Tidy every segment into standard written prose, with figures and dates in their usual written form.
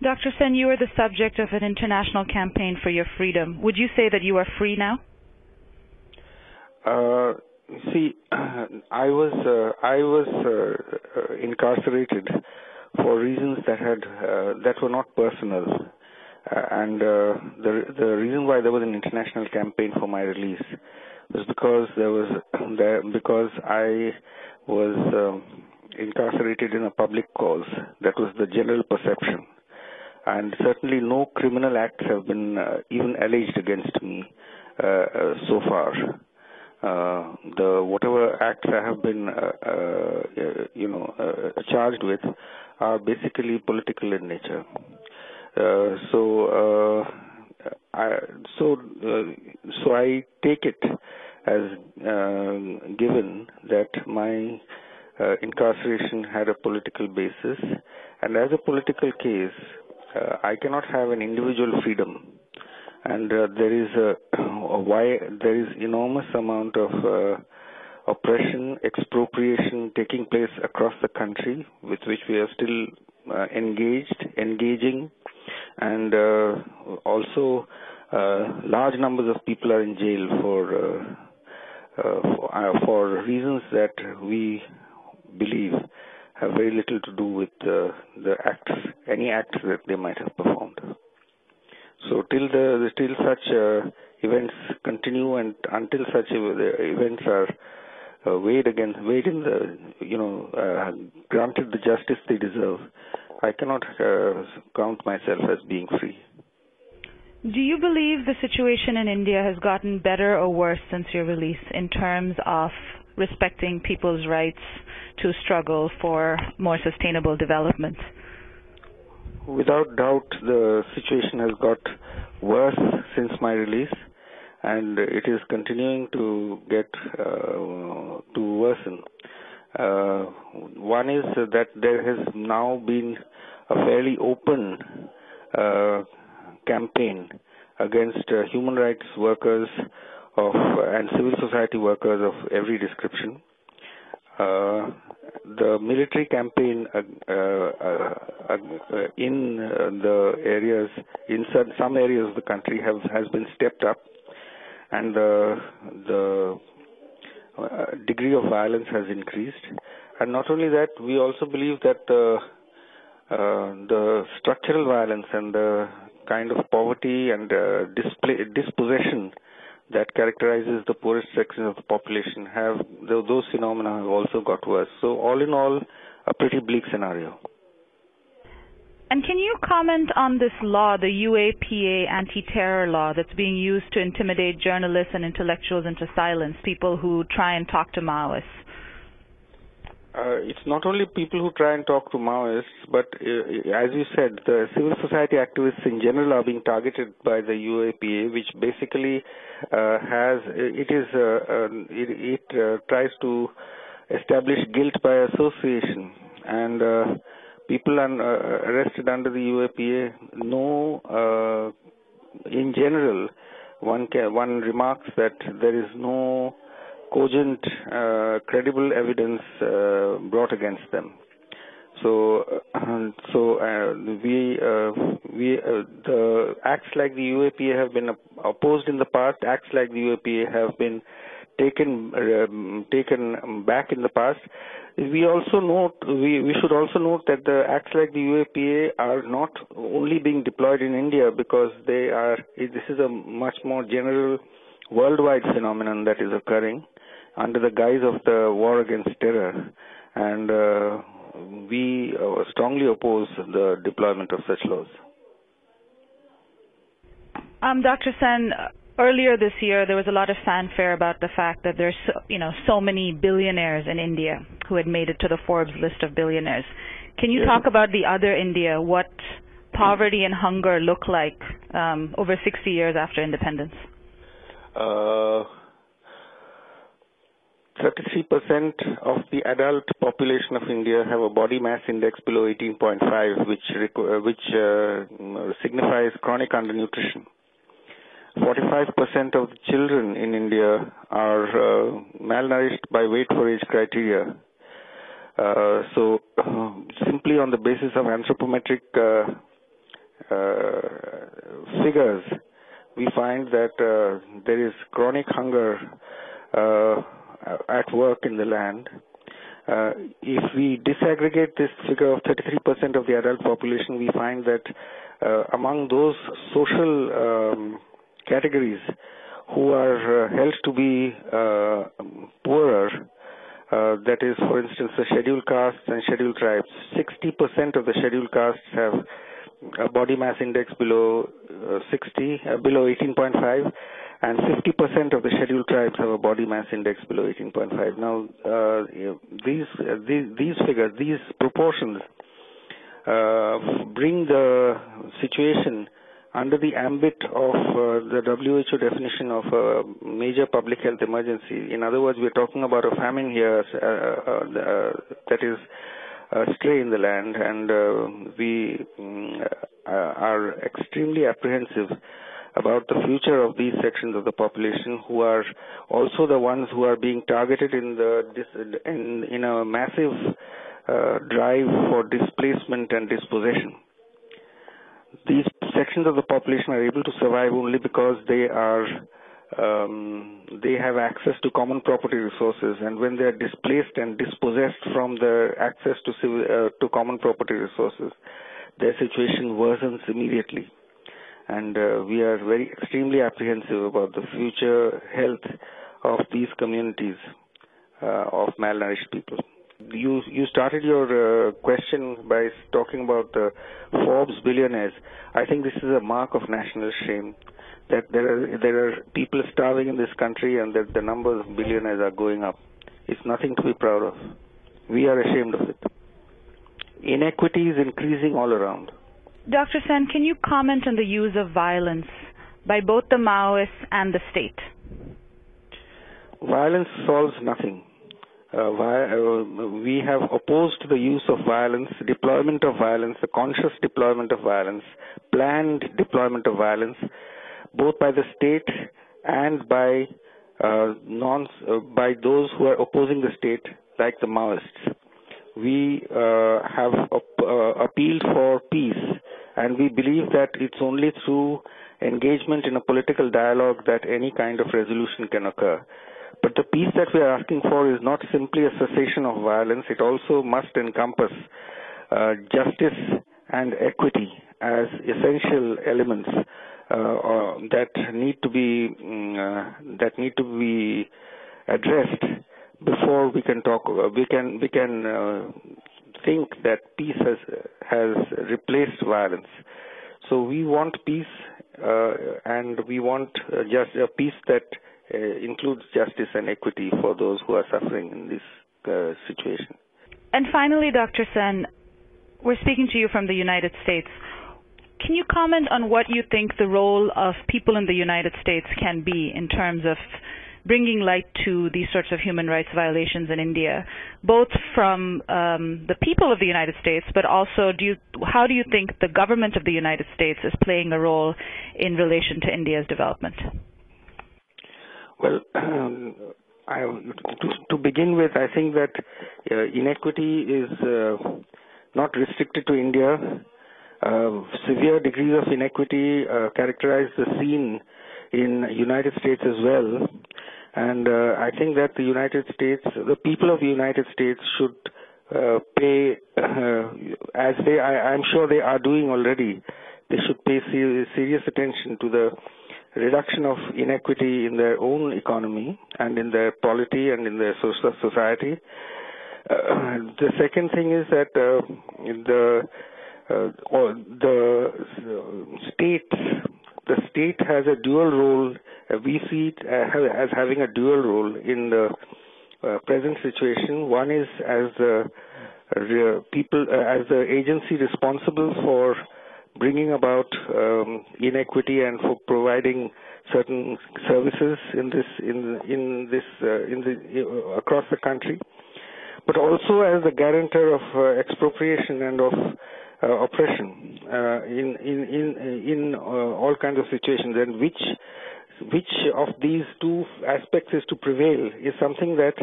Dr. Sen, you are the subject of an international campaign for your freedom. Would you say that you are free now? See, I was incarcerated for reasons that were not personal, and the reason why there was an international campaign for my release was because I was incarcerated in a public cause. That was the general perception, and certainly no criminal acts have been even alleged against me so far. Whatever acts I have been, charged with are basically political in nature. So I take it as given that my incarceration had a political basis, and as a political case, I cannot have an individual freedom. And there is enormous amount of oppression, expropriation taking place across the country, with which we are still engaging, and also large numbers of people are in jail for reasons that we believe have very little to do with any acts that they might have performed. So till such events continue, and until such events are granted the justice they deserve, I cannot count myself as being free. Do you believe the situation in India has gotten better or worse since your release in terms of respecting people's rights to struggle for more sustainable development? Without doubt, the situation has got worse since my release, and it is continuing to get to worsen. One is that there has now been a fairly open campaign against human rights workers and civil society workers of every description. The military campaign in the areas, in some areas of the country, has been stepped up, and the degree of violence has increased. And not only that, we also believe that the structural violence and the kind of poverty and dispossession that characterizes the poorest section of the population those phenomena have also got worse. So all in all, a pretty bleak scenario. And can you comment on this law, the UAPA anti-terror law, that's being used to intimidate journalists and intellectuals into silence, people who try and talk to Maoists? It's not only people who try and talk to Maoists, but as you said, the civil society activists in general are being targeted by the UAPA, which basically tries to establish guilt by association, and people arrested under the UAPA know, in general, one remarks that there is no cogent, credible evidence brought against them. So the acts like the UAPA have been opposed in the past. Acts like the UAPA have been taken back in the past. We also note we should also note that the acts like the UAPA are not only being deployed in India, because this is a much more general worldwide phenomenon that is occurring under the guise of the war against terror, and we strongly oppose the deployment of such laws. Dr. Sen, earlier this year there was a lot of fanfare about the fact that there's so many billionaires in India who had made it to the Forbes list of billionaires. Can you talk about the other India, what poverty and hunger look like over 60 years after independence? 33% of the adult population of India have a body mass index below 18.5, which signifies chronic undernutrition. 45% of the children in India are malnourished by weight for age criteria. So simply on the basis of anthropometric figures, we find that there is chronic hunger at work in the land. If we disaggregate this figure of 33% of the adult population, we find that among those social categories who are held to be poorer, that is, for instance, the scheduled castes and scheduled tribes, 60% of the scheduled castes have a body mass index below 18.5, and 50% of the scheduled tribes have a body mass index below 18.5. Now, these figures, these proportions, bring the situation under the ambit of the WHO definition of a major public health emergency. In other words, we're talking about a famine here that is astray in the land, and we are extremely apprehensive about the future of these sections of the population, who are also the ones who are being targeted in a massive drive for displacement and dispossession. These sections of the population are able to survive only because they have access to common property resources, and when they are displaced and dispossessed from their access to common property resources, their situation worsens immediately. And we are extremely apprehensive about the future health of these communities of malnourished people. You started your question by talking about the Forbes billionaires. I think this is a mark of national shame, that there are people starving in this country and that the number of billionaires are going up. It's nothing to be proud of. We are ashamed of it. Inequity is increasing all around. Dr. Sen, can you comment on the use of violence by both the Maoists and the state? Violence solves nothing. We have opposed the use of violence, deployment of violence, the conscious deployment of violence, planned deployment of violence, both by the state and by those who are opposing the state, like the Maoists. We have appealed for peace, and we believe that it's only through engagement in a political dialogue that any kind of resolution can occur. But the peace that we are asking for is not simply a cessation of violence. It also must encompass justice and equity as essential elements that need to be addressed before we can talk. We can think that peace has replaced violence. So we want peace, and we want just a peace that includes justice and equity for those who are suffering in this situation. And finally, Dr. Sen, we're speaking to you from the United States. Can you comment on what you think the role of people in the United States can be in terms of bringing light to these sorts of human rights violations in India, both from the people of the United States, but also how do you think the government of the United States is playing a role in relation to India's development? Well, to begin with, I think that inequity is not restricted to India. Severe degrees of inequity characterize the scene in United States as well. And I think that the United States, the people of the United States should pay, as I'm sure they are doing already, they should pay serious attention to the reduction of inequity in their own economy and in their polity and in their society. The second thing is that the state has a dual role. We see it as having a dual role in the present situation. One is as the agency responsible for bringing about inequity and for providing certain services across the country, but also as the guarantor of expropriation and of oppression in all kinds of situations, and which of these two aspects is to prevail is something that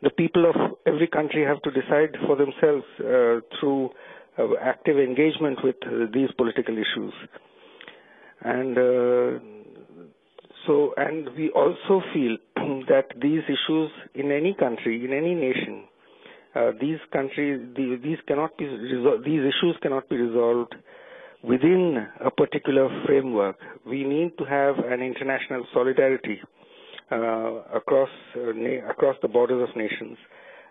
the people of every country have to decide for themselves through active engagement with these political issues. And and we also feel that these issues in any country, in any nation, these issues cannot be resolved within a particular framework. We need to have an international solidarity across the borders of nations,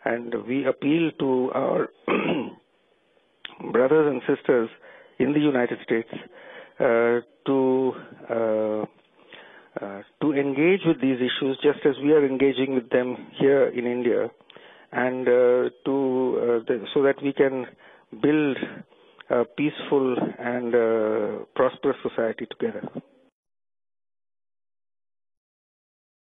and we appeal to our brothers and sisters in the United States to engage with these issues just as we are engaging with them here in India, and so that we can build a peaceful and prosperous society together.